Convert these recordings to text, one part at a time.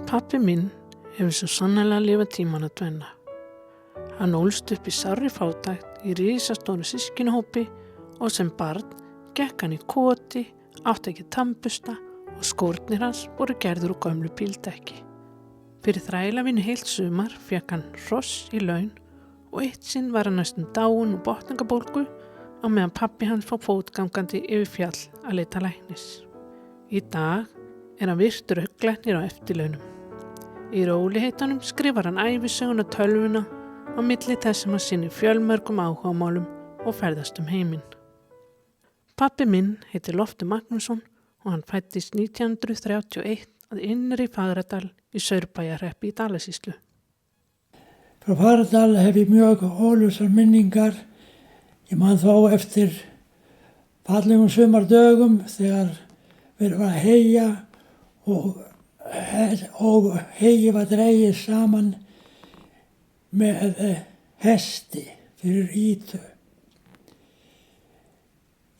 Pabbi minn hefur svo sannarlega lifað tímann að tvenna. Hann ólst upp í sárri fátækt í risastóru systkinahópi og sem barn gekk hann í koti, átti ekki tannbursta og skórnir hans voru gerður úr gömlu bíldekki. Fyrir þrælavinnu heilt sumar fékk hann hross í laun og eitt sinn var hann næstum dáinn úr botningabólgu á meðan pabbi hans fór fótgangandi yfir fjall að leita læknis. Í dag er hann virtur augnlæknir á eftirlaunum. Í róliheitunum skrifar hann ævisöguna tölvuna á milli þess sem hann sinnir fjölmörgum áhugamálum og ferðast heiminn. Pabbi minn heitir Loftur Magnússon og hann fæddist 1931 að Innri Fagradal í Saurbæjarhreppi í Dalasýslu. Frá Fagradal hef ég mjög óljósar minningar. Ég man þó eftir fallegum sumardögum þegar við var að heyja og heyið var dregið saman með hesti fyrir ýtu.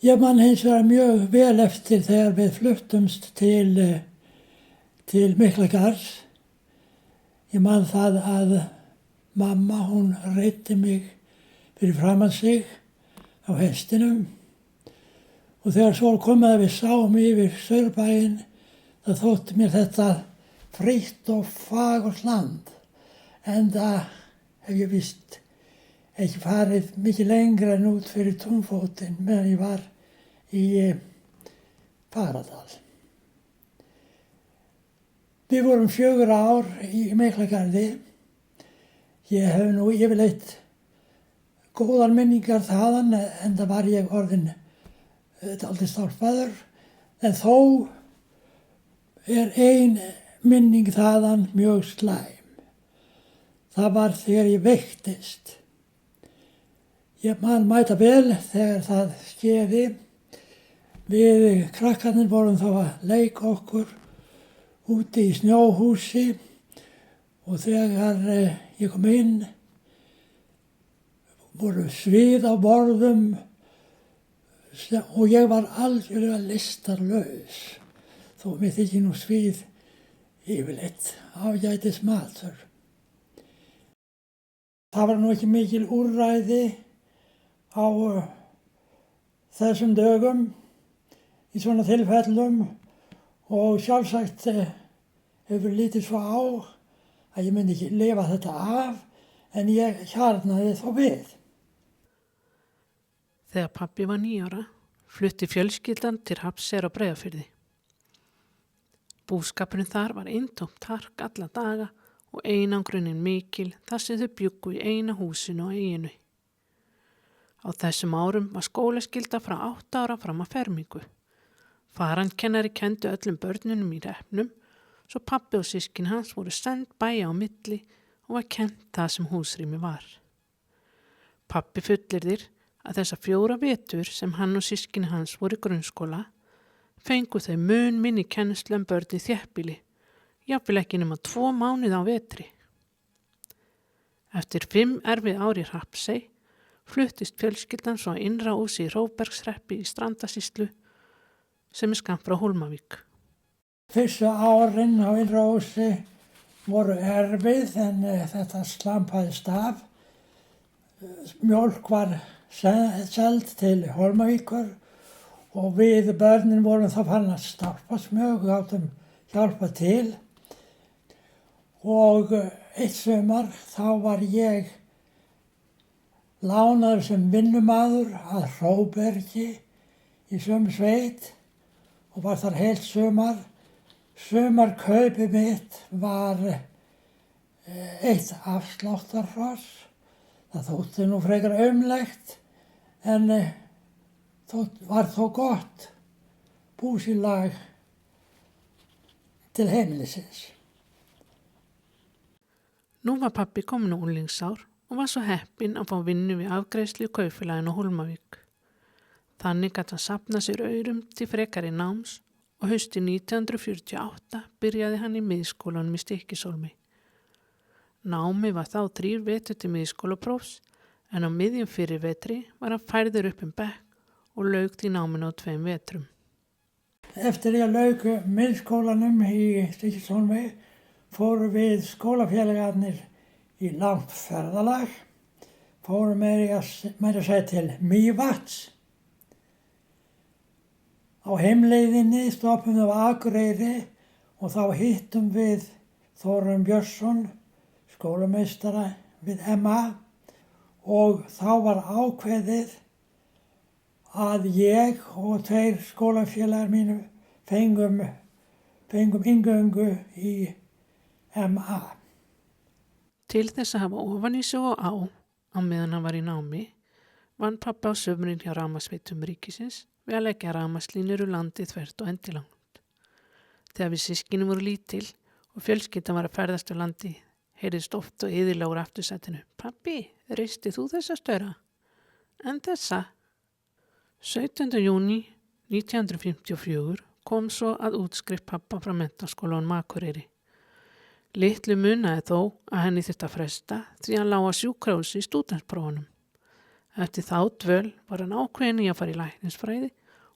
Ég man hins vegar mjög vel eftir þegar við fluttumst til Miklagarðs. Ég man það að mamma, hún reiddi mig fyrir framan sig á hestinum og þegar svo komið að við sáum yfir Saurbæinn það þótti mér þetta frítt og fagurt land, enda hef ég víst ekki farið mikið lengra en út fyrir túnfótinn meðan ég var í Fagradal. Við vorum 4 ár í Miklagarði. Ég hef nú yfirleitt góðar minningar þaðan, enda var ég orðinn dálítið stálpaður, en þó er ein minning þaðan mjög slæm. Það var þegar ég veiktist. Ég man mæta vel þegar það skeiði. Við krakkarnir vorum þá að leika okkur úti í snjóhúsi og þegar ég kom inn voru svið á borðum og ég var algjörlega lystarlaus, þó mér þykir nú svið yfirleitt ágætis matur. Það var nú ekki mikil úrræði á þessum dögum í svona tilfellum og sjálfsagt hefur lítið svo á að ég myndi ekki lifa þetta af, en ég hjarnaði þó við. Þegar pabbi var 9 ára flutti fjölskyldan til Hrafnseyjar á Breiðafirði. Búskapurinn þar var eintómt hark alla daga og einangrunin mikil þar sem þau bjuggu í eina húsinu á eyjunni. Á þessum árum var skólaskylda frá 8 ára fram að fermingu. Farandkennari kenndi öllum börnunum í hreppnum, svo pabbi og systkin hans voru send bæja á milli og var kennt það sem húsrými var. Pabbi fullyrðir að þessa 4 vetur sem hann og systkin hans voru í grunnskóla fengu þau mun minni kennslu en börn í þéttbýli, jafnvel ekki nema 2 mánuði á vetri. Eftir 5 erfið ár í Hrafnsey fluttist fjölskyldan svo að Innrahúsi í Hrófbergshreppi í Strandasýslu sem er skammt frá Hólmavík. Fyrstu árin á Innrahúsi voru erfið en þetta slampaðist af. Mjólk var seld til Hólmavíkur og við börnin vorum þá farin að stálpast mjög, gátum hjálpa til. Og eitt sumar þá var ég lánaður sem vinnumaður að Hróbergi í sömu sveit og var þar heilt sumar. Sumarkaupið mitt var eitt afsláttarhross. Það þótti nú frekar aumlegt en var þó gott búsílag til heimilisins. Nú var pabbi kominn á unglingsár og var svo heppinn að fá vinnu við afgreiðslu í kaupfélaginu á Hólmavík. Þannig gat hann safnað sér aurum til frekari náms og haustið 1948 byrjaði hann í miðskólanum í Stykkishólmi. Námi var þá 3 vetur til miðskólaprófs en á miðjum fyrir vetri var hann færður upp bekk og lauk því náminu á 2 vetrum. Eftir ég lauk miðskólanum í Stykkishólmi fórum við skólafélagarnir í langt ferðalag, fórum meira að segja til Mývatns. Á heimleiðinni stoppum við á Akureyri og þá hittum við Þórum Björnsson, skólameistara við MA, og þá var ákveðið að ég og 2 skólafélagar mínu fengum inngöngu í MA. Til þess að hafa ofan í sig og á meðan hann var í námi, vann pappa á sumrin hjá rafmagnsveitum ríkisins við að leggja rafmagnslínur úr landið þvert og endilangt. Þegar við systkini voru lítil og fjölskyldan var að ferðast á landi, heyrðist oft og iðulega úr aftursætinu: "Pappi, reisti þú þessa störa?" "En þessa?" 17. júní 1954 kom svo að útskrift pappa frá menntaskólanum Akureyri. Litlu munaði þó að henni þurfti að fresta því hann lá á sjúkrahúsi í stúdentsprófunum. Eftir þá dvöl var hann ákveðinn í að fara í læknisfræði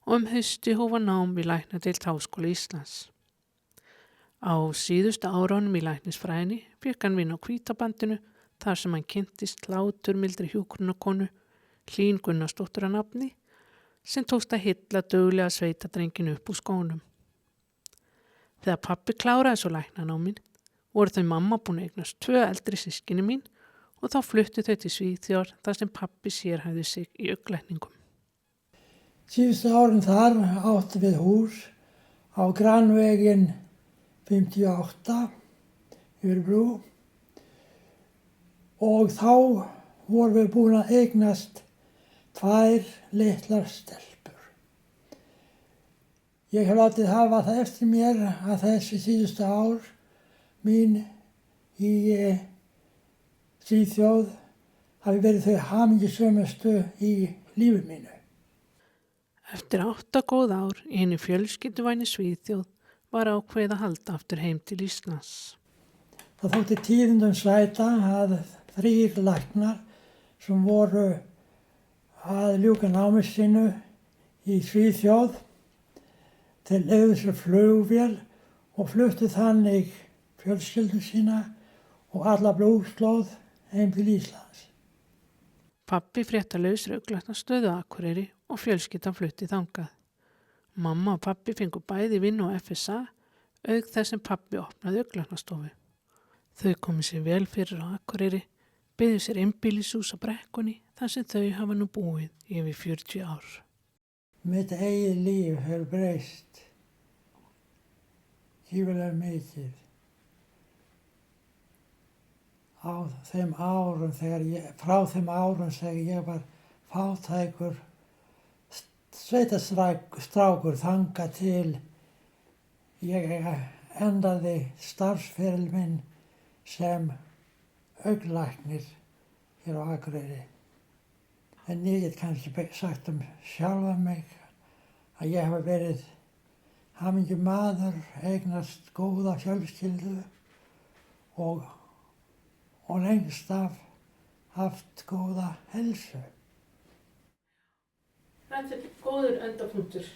og hausti hóf hann nám við læknadeild Háskóla Íslands. Á síðustu árunum í læknisfræðinni fékk hann vinnu á Hvítabandinu þar sem hann kynntist hláturmildri hjúkrunarkonu, Hlín Gunnarsdóttur að nafni, sem tókst að hylla duglega sveitadrenginu upp úr skónum. Þegar pappi kláraði svo læknanáminn voru þau mamma búin að eignast 2 eldri systkini mín og þá fluttu þau til Svíþjóðar þar sem pappi sérhæfði sig í augnlækningum. Síðustu árin þar áttum við hús á Grannveginn 58 yfir brú og þá vorum við búin að eignast 2 litlar stelpur. Ég hef látið hafa það eftir mér að þessi síðustu ár mín í Svíþjóð hafi verið þau hamingjusömustu í lífi mínu. Eftir 8 góð ár í henni fjölskylduvæni Svíþjóð var ákveðið að halda aftur heim til Íslands. Það þótti tíðindum sæta að 3 læknar sem voru að ljúka námi sínu í Svíþjóð til leigðu sér flugvél og fluttu þannig fjölskyldu sína og alla blóðslóð heim til Íslands. Pappi frétta lausri augnlæknastöðu á Akureyri og fjölskyldan flutti þangað. Mamma og pappi fengu bæði vinnu á FSA auk þess sem pappi opnaði augnlæknastofu. Þau komu sér vel fyrir á Akureyri, byggðu sér einbýlishús á Brekkunni þar sem þau hafa nú búið í yfir 40 ár. Mitt eigið líf hefur breyst gífurlega mikið frá þeim árum þegar ég var fátækur sveitastrákur þangað til ég endaði starfsferil minn sem augnlæknir hér á Akureyri. En ég get kannski sagt sjálfa mig að ég hef verið hamingjumaður, eignast góða fjölskyldu og lengst af haft góða heilsu. Þetta er góður endapunktur.